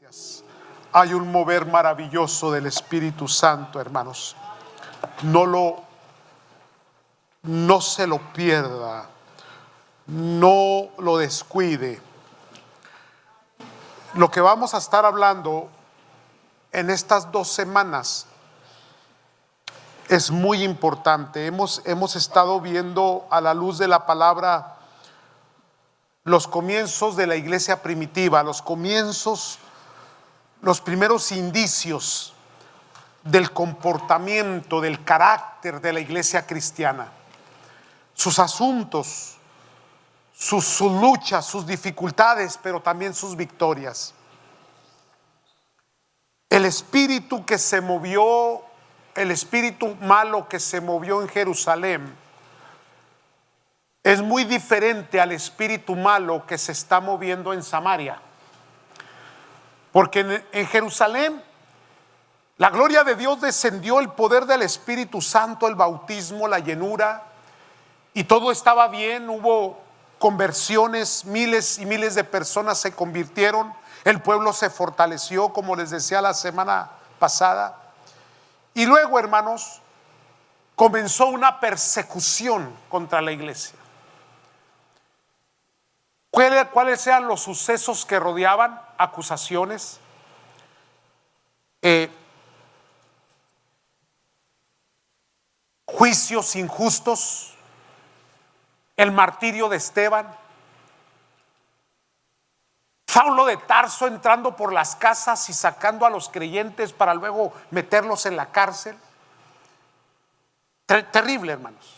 Gracias. Hay un mover maravilloso del Espíritu Santo, hermanos. No se lo pierda, no lo descuide. Lo que vamos a estar hablando en estas 2 semanas es muy importante. Hemos estado viendo a la luz de la palabra los comienzos de la iglesia primitiva, los primeros indicios del comportamiento, del carácter de la iglesia cristiana, sus asuntos, sus luchas, sus dificultades, pero también sus victorias. El espíritu malo que se movió en Jerusalén es muy diferente al espíritu malo que se está moviendo en Samaria. Porque en Jerusalén la gloria de Dios descendió, el poder del Espíritu Santo, el bautismo, la llenura, y todo estaba bien. Hubo conversiones, miles y miles de personas se convirtieron, el pueblo se fortaleció, como les decía la semana pasada. Y luego, hermanos, comenzó una persecución contra la iglesia. ¿Cuáles eran los sucesos que rodeaban? Acusaciones, juicios injustos, el martirio de Esteban, Saulo de Tarso entrando por las casas y sacando a los creyentes para luego meterlos en la cárcel. Terrible, hermanos.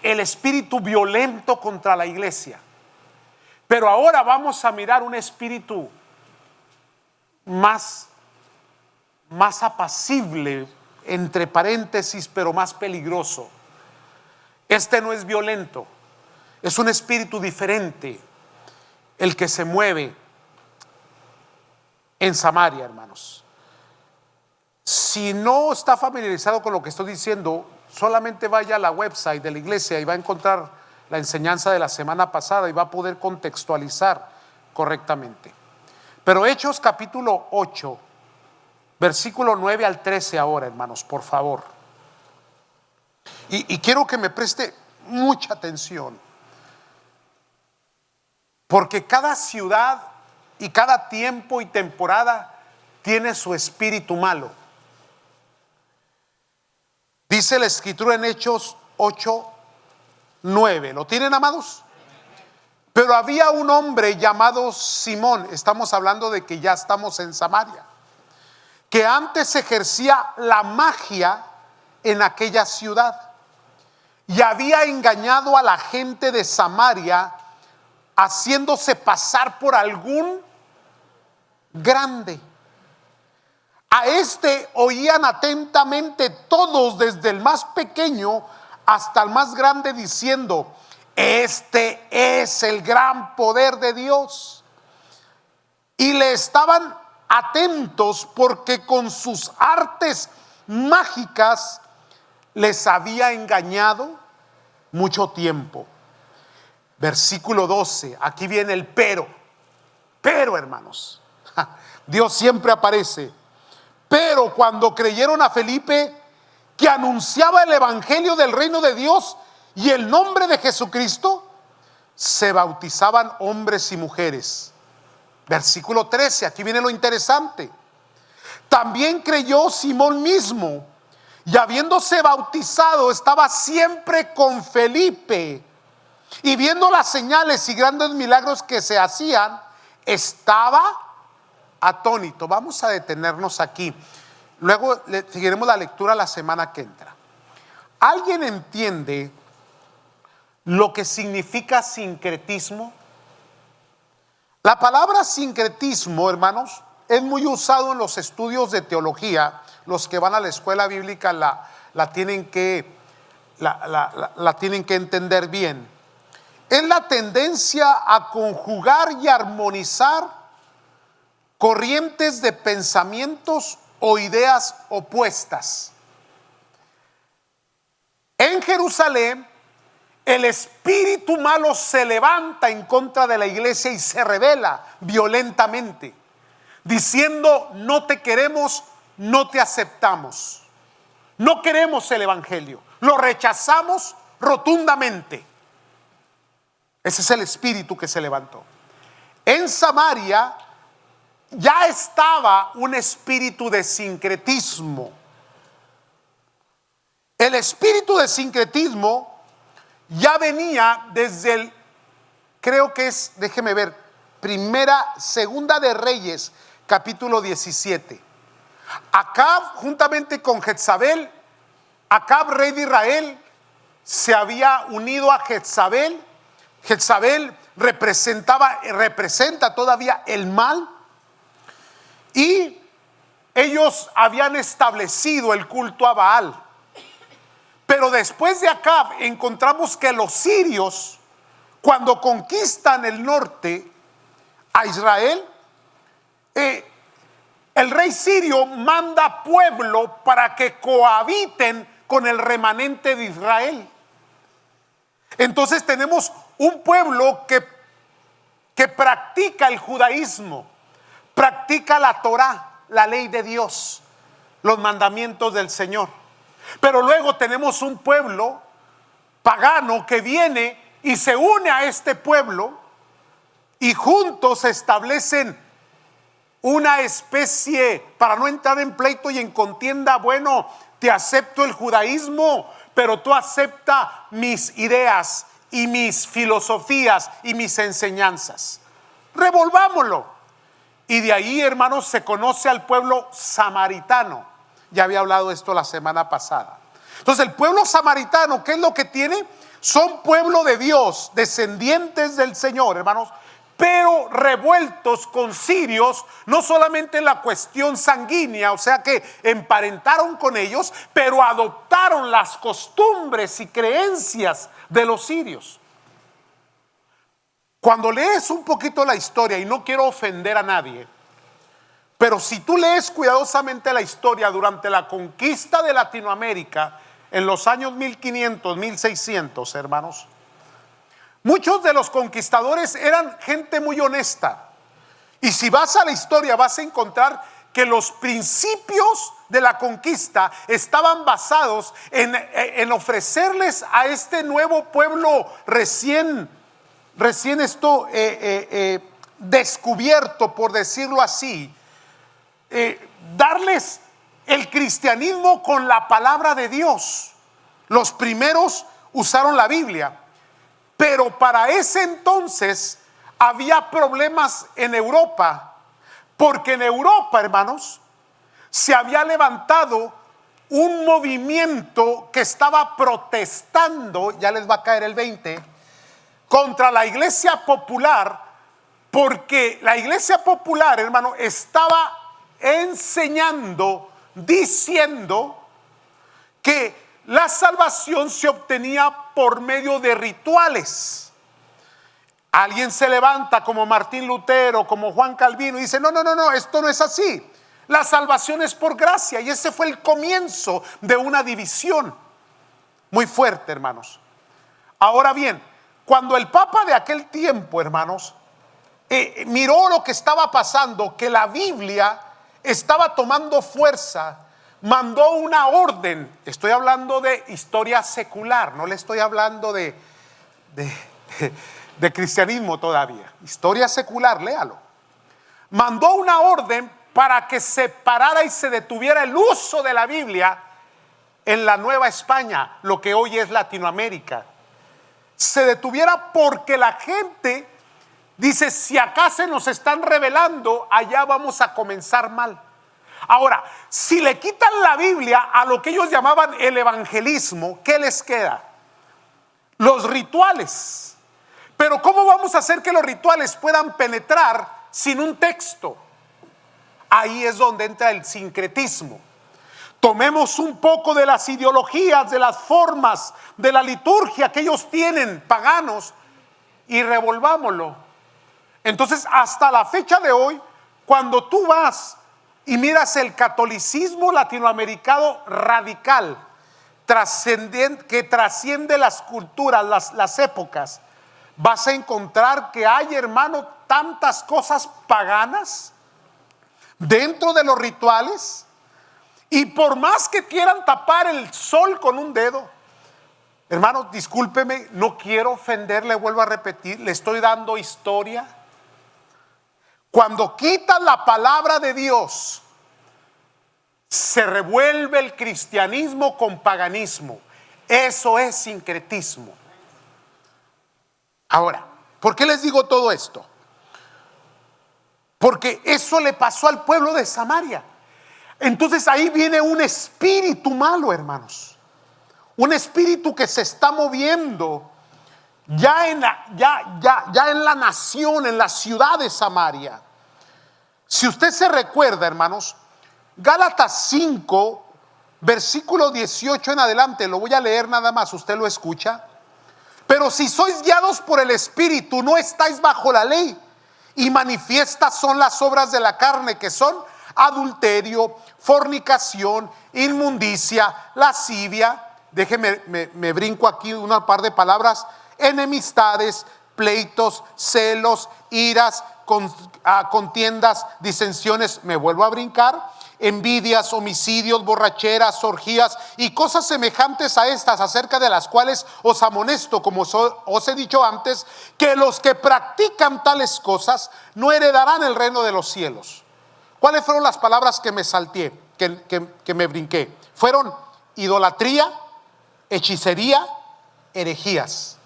El espíritu violento contra la iglesia. Pero ahora vamos a mirar un espíritu más apacible, entre paréntesis, pero más peligroso. Este no es violento, es un espíritu diferente el que se mueve en Samaria, hermanos. Si no está familiarizado con lo que estoy diciendo, solamente vaya a la website de la iglesia y va a encontrar la enseñanza de la semana pasada y va a poder contextualizar correctamente. Pero Hechos capítulo 8, versículo 9 al 13 ahora, hermanos, por favor. Y quiero que me preste mucha atención, porque cada ciudad y cada tiempo y temporada tiene su espíritu malo. Dice la escritura en Hechos 8, 9. ¿Lo tienen, amados? Pero había un hombre llamado Simón, estamos hablando de que ya estamos en Samaria, que antes ejercía la magia en aquella ciudad y había engañado a la gente de Samaria haciéndose pasar por algún grande. A este oían atentamente todos, desde el más pequeño hasta el más grande, diciendo: este es el gran poder de Dios. Y le estaban atentos porque con sus artes mágicas les había engañado mucho tiempo. Versículo 12, aquí viene el pero, hermanos, Dios siempre aparece. Pero cuando creyeron a Felipe, que anunciaba el evangelio del reino de Dios y el nombre de Jesucristo, se bautizaban hombres y mujeres. Versículo 13, aquí viene lo interesante. También creyó Simón mismo, y habiéndose bautizado estaba siempre con Felipe, y viendo las señales y grandes milagros que se hacían, estaba atónito. Vamos a detenernos aquí. Luego seguiremos la lectura la semana que entra. ¿Alguien entiende lo que significa sincretismo? La palabra sincretismo, hermanos, es muy usado en los estudios de teología. Los que van a la escuela bíblica la tienen que entender bien. Es la tendencia a conjugar y armonizar corrientes de pensamientos o ideas opuestas. En Jerusalén, el espíritu malo se levanta en contra de la iglesia y se rebela violentamente. diciendo: no te queremos, no te aceptamos, no queremos el evangelio, lo rechazamos rotundamente. Ese es el espíritu que se levantó. En Samaria ya estaba un espíritu de sincretismo. El espíritu de sincretismo ya venía desde el, creo que es, déjeme ver, segunda de Reyes, capítulo 17. Acab, juntamente con Jezabel, Acab, rey de Israel, se había unido a Jezabel. Jezabel representa todavía el mal, y ellos habían establecido el culto a Baal. Pero después de Acab encontramos que los sirios, cuando conquistan el norte a Israel, el rey sirio manda pueblo para que cohabiten con el remanente de Israel. Entonces tenemos un pueblo que practica el judaísmo, practica la Torá, la ley de Dios, los mandamientos del Señor. Pero luego tenemos un pueblo pagano que viene y se une a este pueblo, y juntos establecen una especie, para no entrar en pleito y en contienda: bueno, te acepto el judaísmo, pero tú acepta mis ideas y mis filosofías y mis enseñanzas. Revolvámoslo. Y de ahí, hermanos, se conoce al pueblo samaritano. Ya había hablado de esto la semana pasada. Entonces, el pueblo samaritano, ¿qué es lo que tiene? Son pueblo de Dios, descendientes del Señor, hermanos, pero revueltos con sirios, no solamente en la cuestión sanguínea, o sea que emparentaron con ellos, pero adoptaron las costumbres y creencias de los sirios. Cuando lees un poquito la historia, y no quiero ofender a nadie, pero si tú lees cuidadosamente la historia durante la conquista de Latinoamérica en los años 1500, 1600, hermanos, muchos de los conquistadores eran gente muy honesta. Y si vas a la historia vas a encontrar que los principios de la conquista estaban basados en ofrecerles a este nuevo pueblo recién descubierto, por decirlo así, darles el cristianismo con la palabra de Dios. Los primeros usaron la Biblia, pero para ese entonces había problemas en Europa, porque en Europa, hermanos, se había levantado un movimiento que estaba protestando, ya les va a caer el 20, contra la iglesia popular, porque la iglesia popular, hermano, estaba enseñando, diciendo que la salvación se obtenía por medio de rituales. Alguien se levanta como Martín Lutero, como Juan Calvino, y dice: no, esto no es así. La salvación es por gracia. Y ese fue el comienzo de una división muy fuerte, hermanos. Ahora bien, cuando el Papa de aquel tiempo, hermanos, miró lo que estaba pasando, que la Biblia estaba tomando fuerza, mandó una orden. Estoy hablando de historia secular, no le estoy hablando de cristianismo todavía. Historia secular, léalo. Mandó una orden para que se parara y se detuviera el uso de la Biblia en la Nueva España, lo que hoy es Latinoamérica. Se detuviera porque la gente dice: si acá se nos están revelando, allá vamos a comenzar mal. Ahora, si le quitan la Biblia a lo que ellos llamaban el evangelismo, ¿qué les queda? Los rituales. Pero ¿cómo vamos a hacer que los rituales puedan penetrar sin un texto? Ahí es donde entra el sincretismo. Tomemos un poco de las ideologías, de las formas, de la liturgia que ellos tienen, paganos, y revolvámoslo. Entonces, hasta la fecha de hoy, cuando tú vas y miras el catolicismo latinoamericano radical, que trasciende las culturas, las épocas, vas a encontrar que hay, hermano, tantas cosas paganas, dentro de los rituales, y por más que quieran tapar el sol con un dedo, hermanos, discúlpeme, no quiero ofenderle, vuelvo a repetir, le estoy dando historia. Cuando quitan la palabra de Dios, se revuelve el cristianismo con paganismo. Eso es sincretismo. Ahora, ¿por qué les digo todo esto? Porque eso le pasó al pueblo de Samaria. Entonces ahí viene un espíritu malo, hermanos. Un espíritu que se está moviendo ya en la nación, en la ciudad de Samaria. Si usted se recuerda, hermanos, Gálatas 5, versículo 18 en adelante, lo voy a leer nada más, usted lo escucha. Pero si sois guiados por el Espíritu, no estáis bajo la ley. Y manifiestas son las obras de la carne, que son adulterio, fornicación, inmundicia, lascivia. Déjeme, me brinco aquí una par de palabras: enemistades, pleitos, celos, iras, contiendas, disensiones. Me vuelvo a brincar: envidias, homicidios, borracheras, orgías y cosas semejantes a estas, acerca de las cuales os amonesto, como os he dicho antes, que los que practican tales cosas no heredarán el reino de los cielos. ¿Cuáles fueron las palabras que me salté, que me brinqué? Fueron idolatría, hechicería, herejías.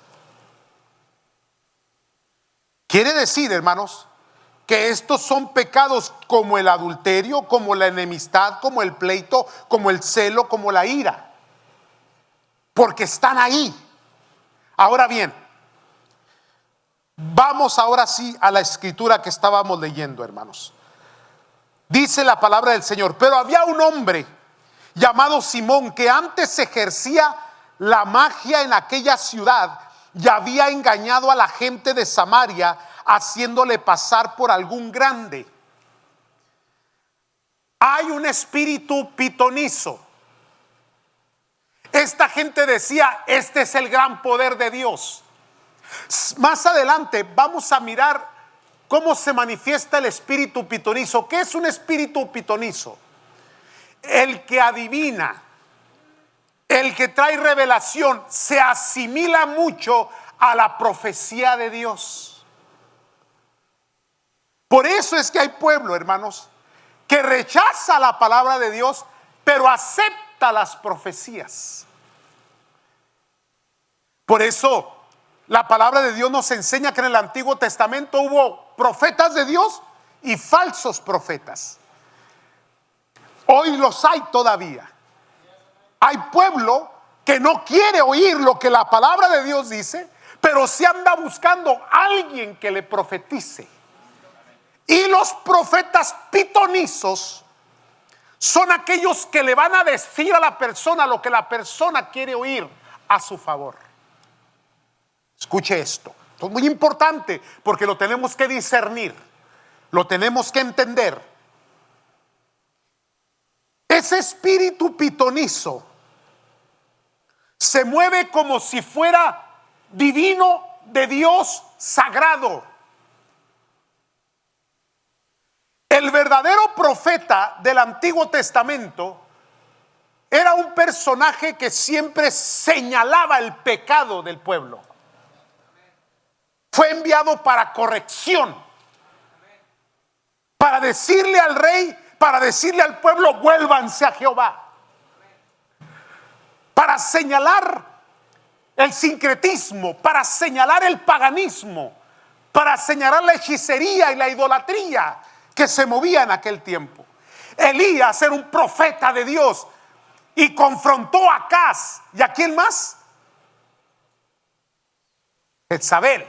Quiere decir, hermanos, que estos son pecados como el adulterio, como la enemistad, como el pleito, como el celo, como la ira, porque están ahí. Ahora bien, vamos ahora sí a la escritura que estábamos leyendo, hermanos. Dice la palabra del Señor: pero había un hombre llamado Simón, que antes ejercía la magia en aquella ciudad y había engañado a la gente de Samaria, haciéndole pasar por algún grande. Hay un espíritu pitonizo. Esta gente decía: este es el gran poder de Dios. Más adelante vamos a mirar cómo se manifiesta el espíritu pitonizo. ¿Qué es un espíritu pitonizo? El que adivina, el que trae revelación, se asimila mucho a la profecía de Dios. Por eso es que hay pueblo, hermanos, que rechaza la palabra de Dios, pero acepta las profecías. Por eso la palabra de Dios nos enseña que en el Antiguo Testamento hubo profetas de Dios y falsos profetas. Hoy los hay todavía. Hay pueblo que no quiere oír lo que la palabra de Dios dice, pero se anda buscando a alguien que le profetice. Y los profetas pitonizos son aquellos que le van a decir a la persona lo que la persona quiere oír a su favor. Escuche esto. Esto es muy importante porque lo tenemos que discernir, lo tenemos que entender. Ese espíritu pitonizo se mueve como si fuera divino, de Dios, sagrado. El verdadero profeta del Antiguo Testamento era un personaje que siempre señalaba el pecado del pueblo. Fue enviado para corrección, para decirle al rey, para decirle al pueblo: vuélvanse a Jehová. Para señalar el sincretismo, para señalar el paganismo, para señalar la hechicería y la idolatría que se movía en aquel tiempo. Elías era un profeta de Dios y confrontó a Acaz. ¿Y a quién más? Jezabel.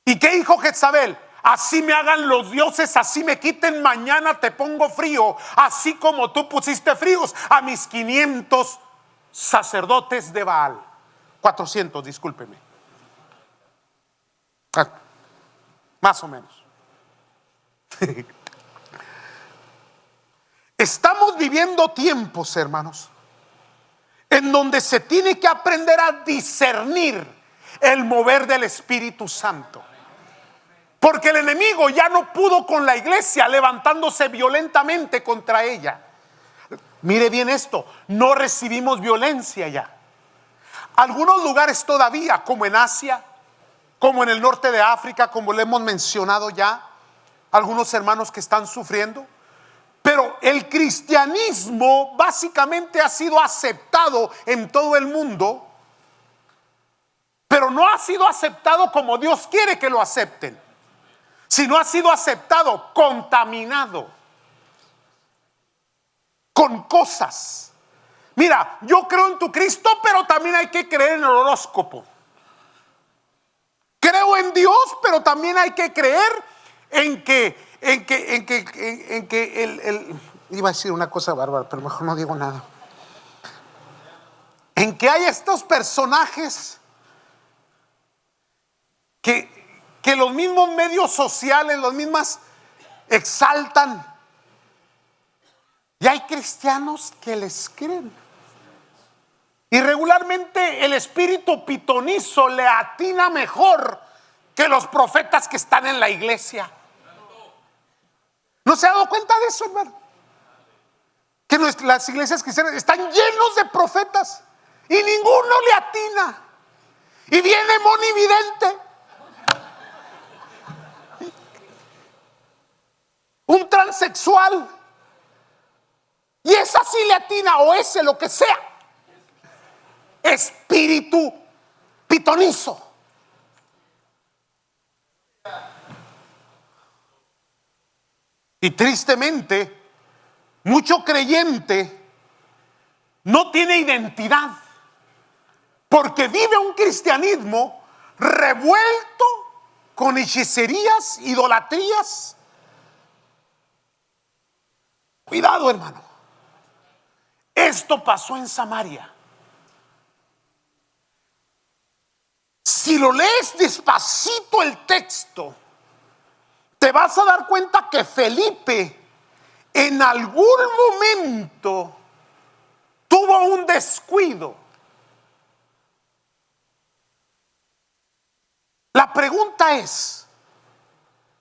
¿Y qué dijo Jezabel? Así me hagan los dioses, así me quiten, mañana te pongo frío, así como tú pusiste fríos a mis 500 sacerdotes de Baal. 400, discúlpeme. Más o menos. Estamos viviendo tiempos, hermanos, en donde se tiene que aprender a discernir el mover del Espíritu Santo. Porque el enemigo ya no pudo con la iglesia, levantándose violentamente contra ella. Mire bien esto, no recibimos violencia ya. Algunos lugares todavía, como en Asia, como en el norte de África, como le hemos mencionado ya, algunos hermanos que están sufriendo. Pero el cristianismo básicamente ha sido aceptado en todo el mundo, pero no ha sido aceptado como Dios quiere que lo acepten, sino ha sido aceptado contaminado con cosas. Mira, yo creo en tu Cristo, pero también hay que creer en el horóscopo. Creo en Dios, pero también hay que creer en que iba a decir una cosa bárbara, pero mejor no digo nada. En que hay estos personajes que los mismos medios sociales, los mismos exaltan. Y hay cristianos que les creen. Y regularmente el espíritu pitonizo le atina mejor que los profetas que están en la iglesia. ¿No se ha dado cuenta de eso, hermano? Que las iglesias cristianas están llenos de profetas y ninguno le atina. Y viene monividente, un transexual, y esa sí le atina, o ese, lo que sea. Espíritu pitonizo. Y tristemente, mucho creyente no tiene identidad, porque vive un cristianismo revuelto con hechicerías, idolatrías. Cuidado, hermano. Esto pasó en Samaria. Si lo lees despacito el texto, te vas a dar cuenta que Felipe en algún momento tuvo un descuido. La pregunta es,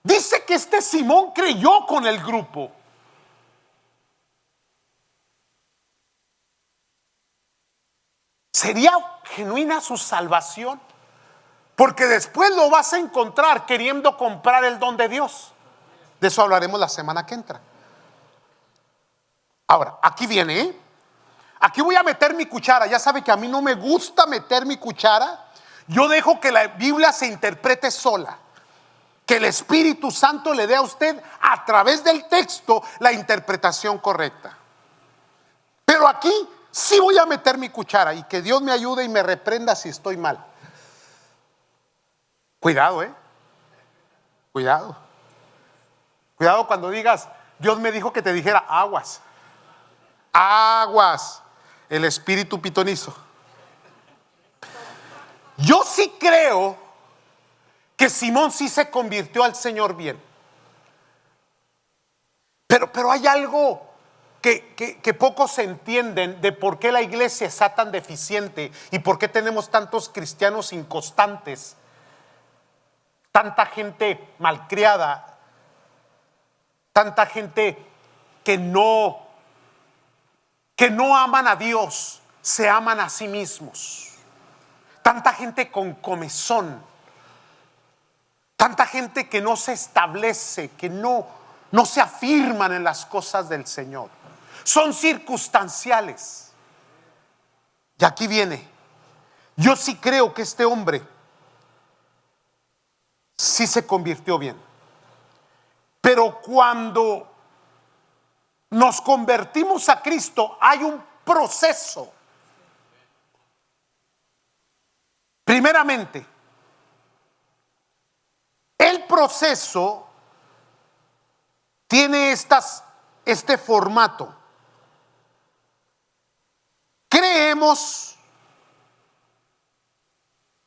dice que este Simón creyó con el grupo. ¿Sería genuina su salvación? Porque después lo vas a encontrar queriendo comprar el don de Dios. De eso hablaremos la semana que entra. Ahora, aquí viene, ¿eh? Aquí voy a meter mi cuchara. Ya sabe que a mí no me gusta meter mi cuchara. Yo dejo que la Biblia se interprete sola. Que el Espíritu Santo le dé a usted a través del texto la interpretación correcta. Pero aquí sí voy a meter mi cuchara y que Dios me ayude y me reprenda si estoy mal. Cuidado, cuidado. Cuidado cuando digas, Dios me dijo que te dijera aguas. Aguas. El espíritu pitonizo. Yo sí creo que Simón sí se convirtió al Señor bien. Pero hay algo que pocos entienden de por qué la iglesia está tan deficiente y por qué tenemos tantos cristianos inconstantes. Tanta gente malcriada, tanta gente que no aman a Dios, se aman a sí mismos. Tanta gente con comezón, tanta gente que no se establece, que no se afirman en las cosas del Señor. Son circunstanciales. Y aquí viene, yo sí creo que este hombre sí se convirtió bien. Pero cuando nos convertimos a Cristo hay un proceso. Primeramente, el proceso tiene este formato. Creemos,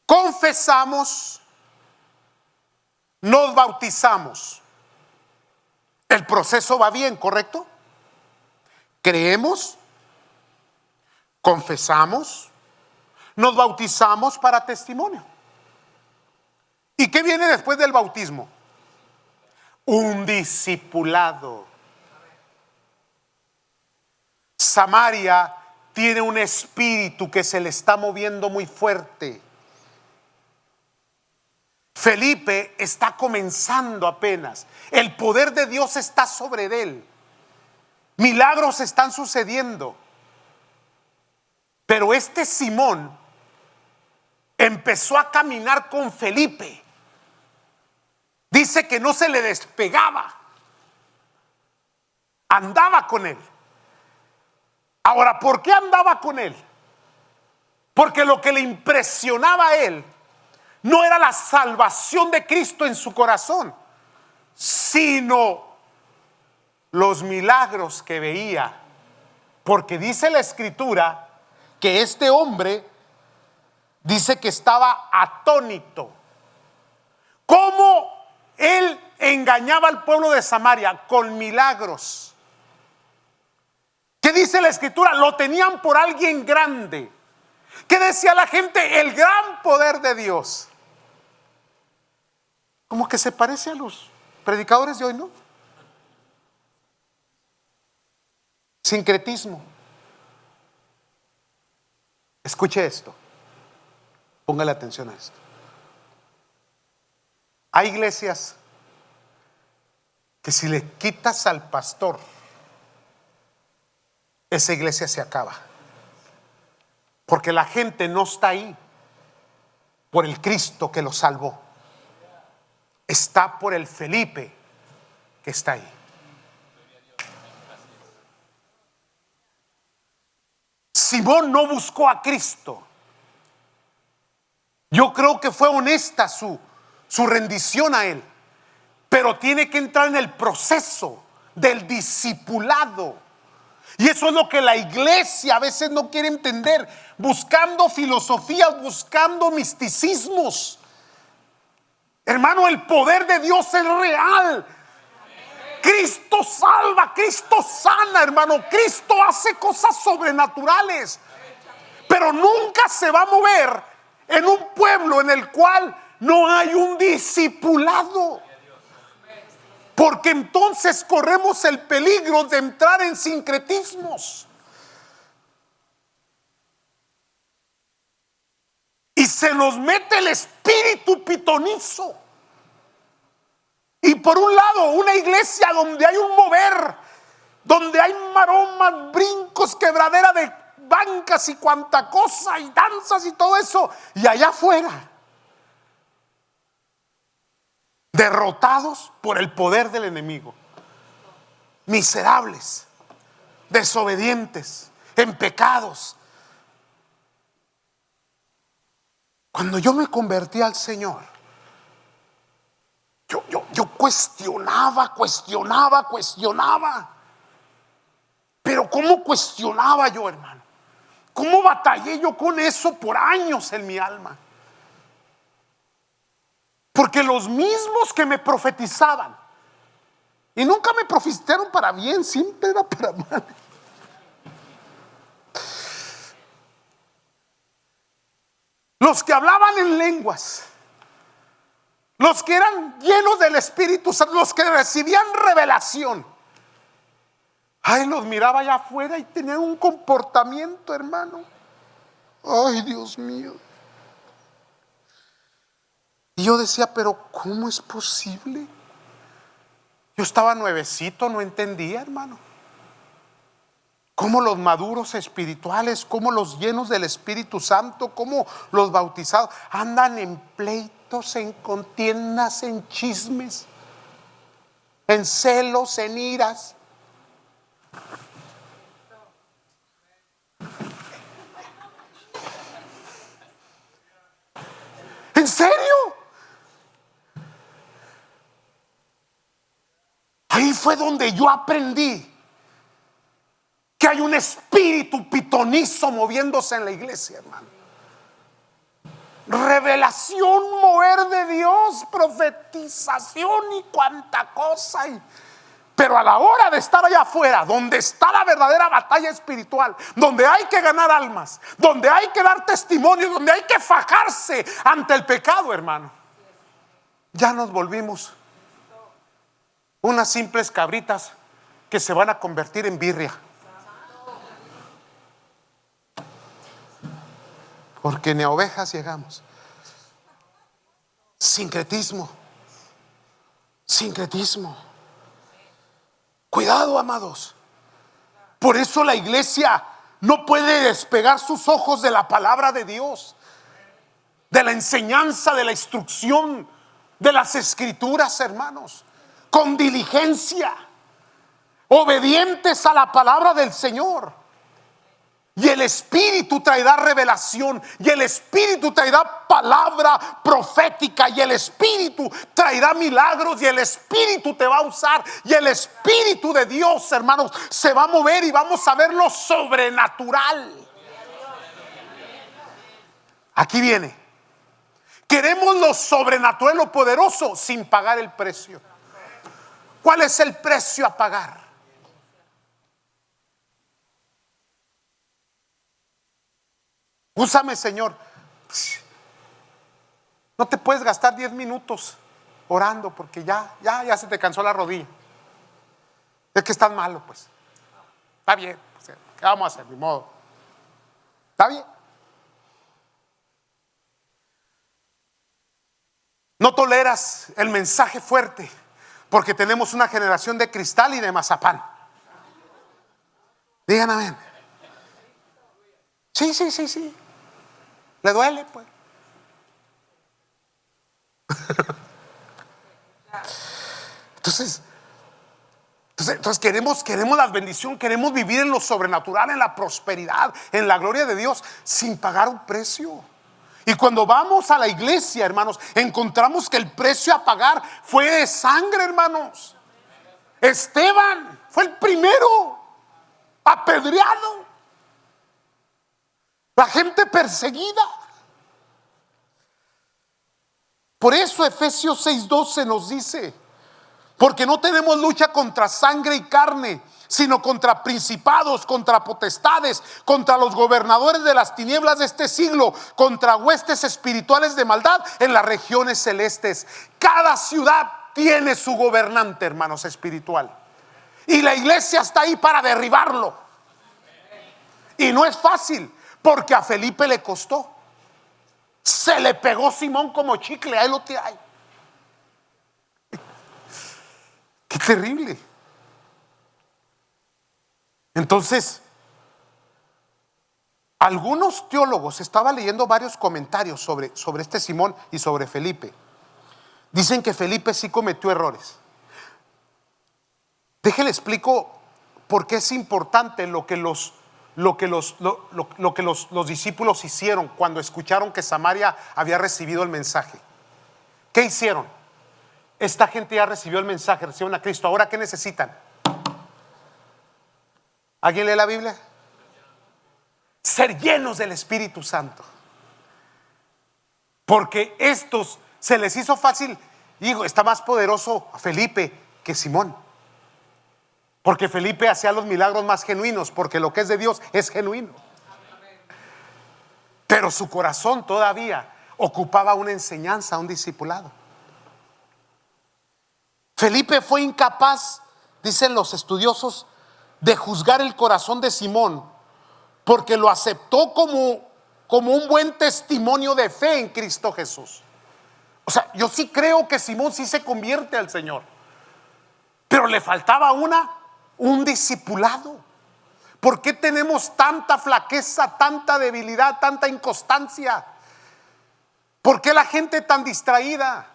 confesamos, nos bautizamos. El proceso va bien, ¿correcto? Creemos, confesamos, nos bautizamos para testimonio. ¿Y qué viene después del bautismo? un discipulado. Samaria tiene un espíritu que se le está moviendo muy fuerte. Felipe está comenzando apenas. El poder de Dios está sobre él. Milagros están sucediendo. Pero este Simón empezó a caminar con Felipe. Dice que no se le despegaba. Andaba con él. Ahora, ¿por qué andaba con él? Porque lo que le impresionaba a él no era la salvación de Cristo en su corazón, sino los milagros que veía. Porque dice la Escritura que este hombre dice que estaba atónito. ¿Cómo él engañaba al pueblo de Samaria? Con milagros. ¿Qué dice la Escritura? Lo tenían por alguien grande. ¿Qué decía la gente? El gran poder de Dios. Como que se parece a los predicadores de hoy, ¿no? Sincretismo. Escuche esto. Póngale atención a esto. Hay iglesias que si le quitas al pastor, esa iglesia se acaba. Porque la gente no está ahí por el Cristo que lo salvó. Está por el Felipe que está ahí. Simón no buscó a Cristo. Yo creo que fue honesta su rendición a él. Pero tiene que entrar en el proceso del discipulado. Y eso es lo que la iglesia a veces no quiere entender, buscando filosofías, buscando misticismos. Hermano, el poder de Dios es real. Cristo salva, Cristo sana, hermano. Cristo hace cosas sobrenaturales. Pero nunca se va a mover en un pueblo en el cual no hay un discipulado. Porque entonces corremos el peligro de entrar en sincretismos. Y se nos mete el espíritu pitonizo. Y por un lado, una iglesia donde hay un mover, donde hay maromas, brincos, quebradera de bancas y cuanta cosa, y danzas y todo eso. Y allá afuera, derrotados por el poder del enemigo, miserables, desobedientes, en pecados. Cuando yo me convertí al Señor, yo cuestionaba. Pero ¿cómo cuestionaba yo, hermano? ¿Cómo batallé yo con eso por años en mi alma? Porque los mismos que me profetizaban, y nunca me profetizaron para bien, siempre era para mal. Los que hablaban en lenguas, los que eran llenos del Espíritu Santo, los que recibían revelación, ay, los miraba allá afuera y tenían un comportamiento, hermano. Ay, Dios mío. Y yo decía, pero ¿cómo es posible? Yo estaba nuevecito, no entendía, hermano. Cómo los maduros espirituales, cómo los llenos del Espíritu Santo, cómo los bautizados andan en pleitos, en contiendas, en chismes, en celos, en iras. ¿En serio? Ahí fue donde yo aprendí que hay un espíritu pitonizo moviéndose en la iglesia, hermano. Revelación, mover de Dios, profetización y cuanta cosa. Pero a la hora de estar allá afuera, donde está la verdadera batalla espiritual, donde hay que ganar almas, donde hay que dar testimonio, donde hay que fajarse ante el pecado, hermano, ya nos volvimos unas simples cabritas que se van a convertir en birria. Porque ni a ovejas llegamos. Sincretismo. Sincretismo. Cuidado, amados. Por eso la iglesia no puede despegar sus ojos de la palabra de Dios, de la enseñanza, de la instrucción, de las escrituras, hermanos. Con diligencia, obedientes a la palabra del Señor. Y el Espíritu traerá revelación, y el Espíritu traerá palabra profética, y el Espíritu traerá milagros, y el Espíritu te va a usar, y el Espíritu de Dios, hermanos, se va a mover y vamos a ver lo sobrenatural. Aquí viene. Queremos lo sobrenatural, lo poderoso, sin pagar el precio. ¿Cuál es el precio a pagar? Úsame, Señor. No te puedes gastar 10 minutos orando porque ya se te cansó la rodilla. Es que estás malo, pues. Está bien, pues, ¿qué vamos a hacer? Ni modo. Está bien. No toleras el mensaje fuerte porque tenemos una generación de cristal y de mazapán. Digan amén. Sí. ¿Le duele, pues? Entonces queremos la bendición, queremos vivir en lo sobrenatural, en la prosperidad, en la gloria de Dios, sin pagar un precio. Y cuando vamos a la iglesia, hermanos, encontramos que el precio a pagar fue de sangre, hermanos. Esteban fue el primero apedreado. La gente perseguida. Por eso Efesios 6:12 nos dice: porque no tenemos lucha contra sangre y carne, sino contra principados, contra potestades, contra los gobernadores de las tinieblas de este siglo, contra huestes espirituales de maldad en las regiones celestes. Cada ciudad tiene su gobernante, hermanos, espiritual. Y la iglesia está ahí para derribarlo. Y no es fácil, porque a Felipe le costó. Se le pegó Simón como chicle, ahí lo trae. Qué terrible. Entonces, algunos teólogos, estaba leyendo varios comentarios sobre este Simón y sobre Felipe. Dicen que Felipe sí cometió errores. Déjenle explico por qué es importante lo que los discípulos hicieron cuando escucharon que Samaria había recibido el mensaje. ¿Qué hicieron? Esta gente ya recibió el mensaje, recibieron a Cristo. ¿Ahora qué necesitan? ¿Alguien lee la Biblia? Ser llenos del Espíritu Santo. Porque estos se les hizo fácil. Digo, está más poderoso Felipe que Simón. Porque Felipe hacía los milagros más genuinos, porque lo que es de Dios es genuino. Pero su corazón todavía ocupaba una enseñanza, un discipulado. Felipe fue incapaz, dicen los estudiosos, de juzgar el corazón de Simón, porque lo aceptó como un buen testimonio de fe en Cristo Jesús. O sea, yo sí creo que Simón sí se convierte al Señor, pero le faltaba un discipulado. ¿Por qué tenemos tanta flaqueza, tanta debilidad, tanta inconstancia? ¿Por qué la gente tan distraída?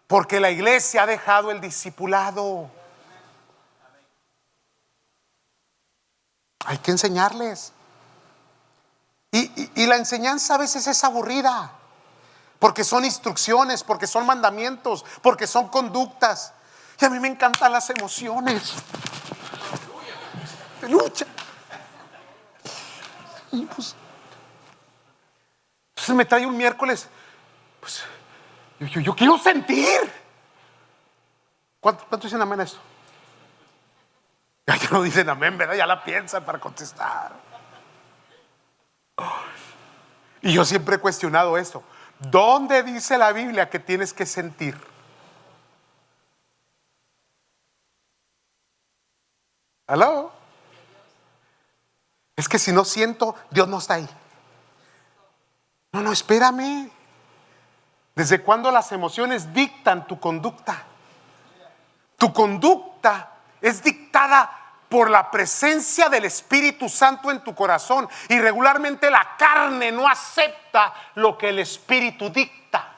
Porque la iglesia ha dejado el discipulado. Hay que enseñarles. Y la enseñanza a veces es aburrida, porque son instrucciones, porque son mandamientos, porque son conductas. Y a mí me encantan las emociones de lucha. Y pues, entonces me trae un miércoles, pues yo quiero sentir. ¿Cuánto dicen amén a esto? Ya no dicen amén, ¿verdad? Ya la piensan para contestar. Y yo siempre he cuestionado esto. ¿Dónde dice la Biblia que tienes que sentir? ¿Aló? Es que si no siento, Dios no está ahí. No, espérame. ¿Desde cuándo las emociones dictan tu conducta? Tu conducta es dictada por la presencia del Espíritu Santo en tu corazón, y regularmente la carne no acepta lo que el Espíritu dicta.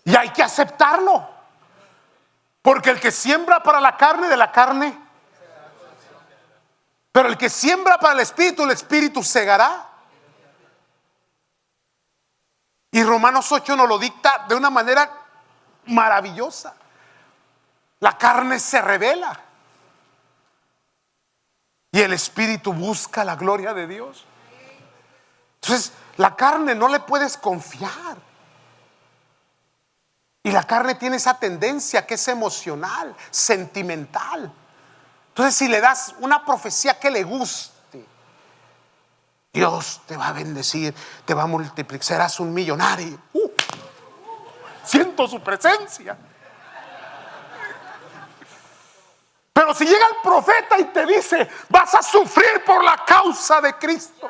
Y hay que aceptarlo, porque el que siembra para la carne, de la carne, pero el que siembra para el Espíritu segará. Y Romanos 8 nos lo dicta de una manera maravillosa. La carne se revela y el Espíritu busca la gloria de Dios. Entonces, la carne no le puedes confiar. Y la carne tiene esa tendencia que es emocional, sentimental. Entonces, si le das una profecía que le guste, Dios te va a bendecir, te va a multiplicar, serás un millonario. Siento su presencia. Pero si llega el profeta y te dice, vas a sufrir por la causa de Cristo,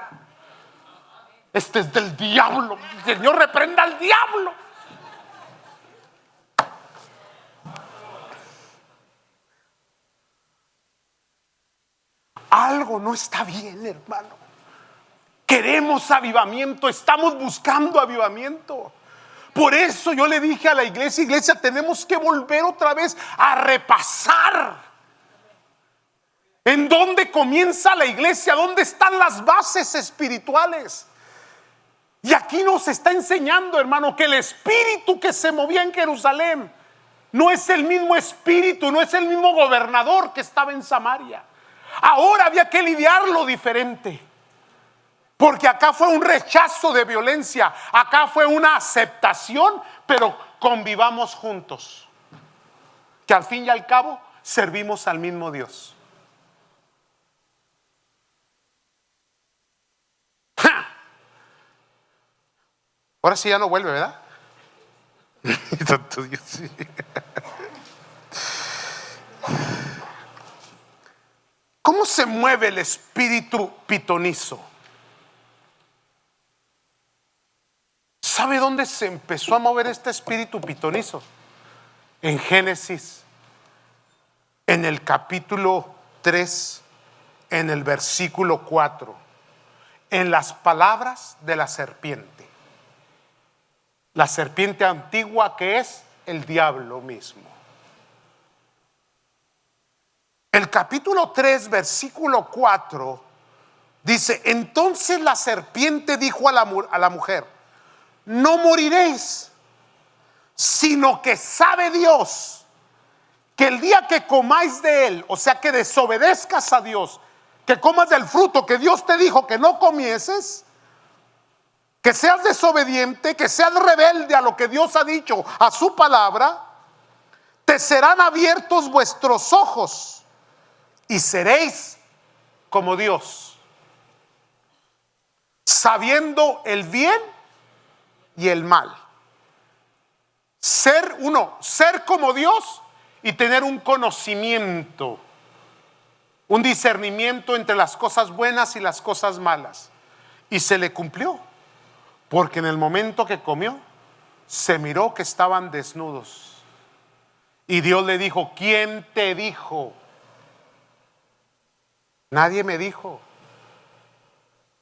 este es del diablo. El Señor reprenda al diablo. Algo no está bien, hermano. Queremos avivamiento, estamos buscando avivamiento. Por eso yo le dije a la iglesia, tenemos que volver otra vez a repasar en dónde comienza la iglesia, dónde están las bases espirituales. Y aquí nos está enseñando, hermano, que el espíritu que se movía en Jerusalén no es el mismo espíritu, no es el mismo gobernador que estaba en Samaria. Ahora había que lidiarlo diferente, porque acá fue un rechazo de violencia, acá fue una aceptación, pero convivamos juntos, que al fin y al cabo servimos al mismo Dios. ¡Ja! Ahora sí ya no vuelve, ¿verdad? ¿Cómo se mueve el espíritu pitonizo? ¿Sabe dónde se empezó a mover este espíritu pitonizo? En Génesis, en el capítulo 3, en el versículo 4, en las palabras de la serpiente. La serpiente antigua, que es el diablo mismo. El capítulo 3, versículo 4 dice: entonces la serpiente dijo a la mujer: no moriréis, sino que sabe Dios que el día que comáis de él, o sea que desobedezcas a Dios, que comas del fruto que Dios te dijo que no comieses, que seas desobediente, que seas rebelde a lo que Dios ha dicho, a su palabra, te serán abiertos vuestros ojos y seréis como Dios, sabiendo el bien y el mal. Ser como Dios y tener un conocimiento, un discernimiento entre las cosas buenas y las cosas malas. Y se le cumplió, porque en el momento que comió, se miró que estaban desnudos. Y Dios le dijo: ¿quién te dijo? Nadie me dijo.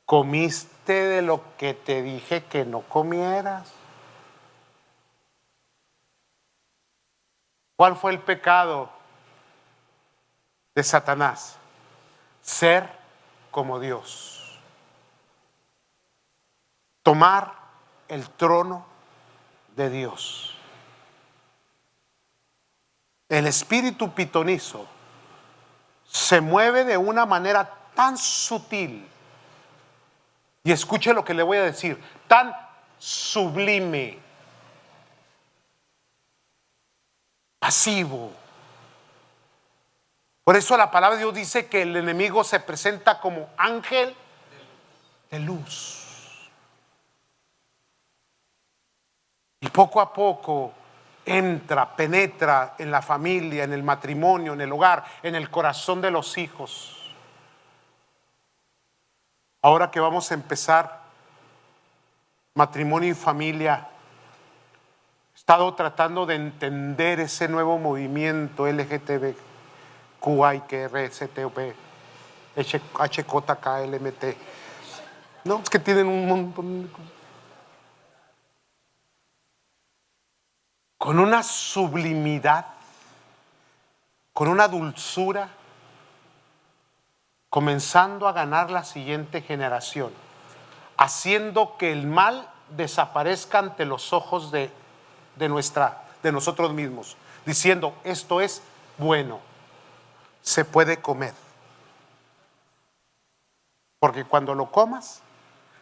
¿Comiste de lo que te dije que no comieras? ¿Cuál fue el pecado de Satanás? Ser como Dios. Tomar el trono de Dios. El espíritu pitonizo se mueve de una manera tan sutil, y escuche lo que le voy a decir, tan sublime, pasivo. Por eso la palabra de Dios dice que el enemigo se presenta como ángel de luz. Y poco a poco entra, penetra en la familia, en el matrimonio, en el hogar, en el corazón de los hijos. Ahora que vamos a empezar matrimonio y familia, he estado tratando de entender ese nuevo movimiento LGTB, QIQRSTOP, HJKLMT. No, es que tienen un montón de cosas. Con una sublimidad, con una dulzura, comenzando a ganar la siguiente generación, haciendo que el mal desaparezca ante los ojos de nosotros mismos, diciendo: esto es bueno, se puede comer, porque cuando lo comas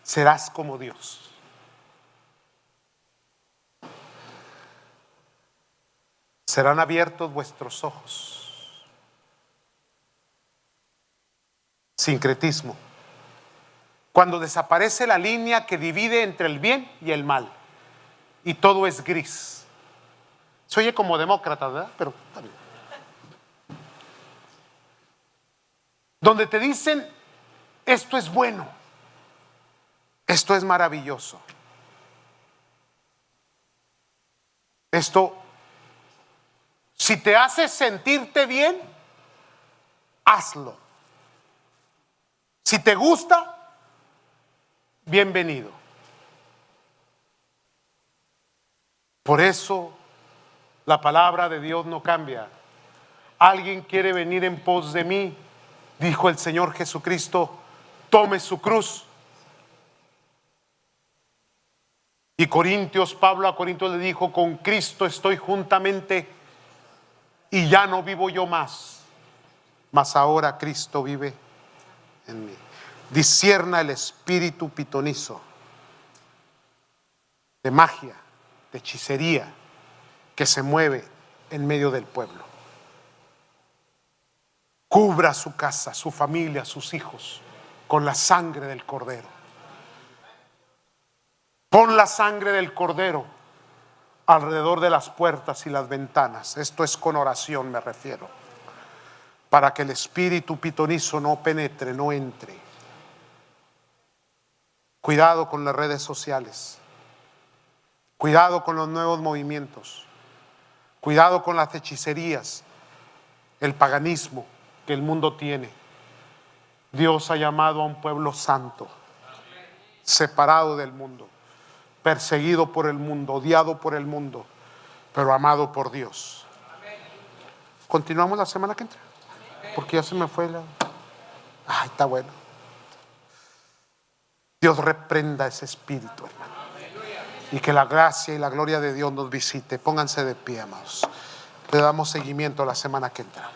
serás como Dios. Serán abiertos vuestros ojos. Sincretismo. Cuando desaparece la línea que divide entre el bien y el mal y todo es gris. Se oye como demócrata, ¿verdad? Pero está bien. Donde te dicen: esto es bueno, esto es maravilloso, esto, si te hace sentirte bien, hazlo. Si te gusta, bienvenido. Por eso la palabra de Dios no cambia. Alguien quiere venir en pos de mí, dijo el Señor Jesucristo, tome su cruz. Y Pablo a Corintios le dijo: con Cristo estoy juntamente y ya no vivo yo más, mas ahora Cristo vive en mí. Discierna el espíritu pitonizo, de magia, de hechicería, que se mueve en medio del pueblo. Cubra su casa, su familia, sus hijos con la sangre del Cordero. Pon la sangre del Cordero alrededor de las puertas y las ventanas. Esto es con oración, me refiero, para que el espíritu pitonizo no penetre, no entre. Cuidado con las redes sociales. Cuidado con los nuevos movimientos. Cuidado con las hechicerías, el paganismo que el mundo tiene. Dios ha llamado a un pueblo santo, separado del mundo, perseguido por el mundo, odiado por el mundo, pero amado por Dios. Continuamos la semana que entra, porque ya se me fue la... Ay, está bueno. Dios reprenda ese espíritu, hermano, y que la gracia y la gloria de Dios nos visite. Pónganse de pie, amados. Le damos seguimiento la semana que entra.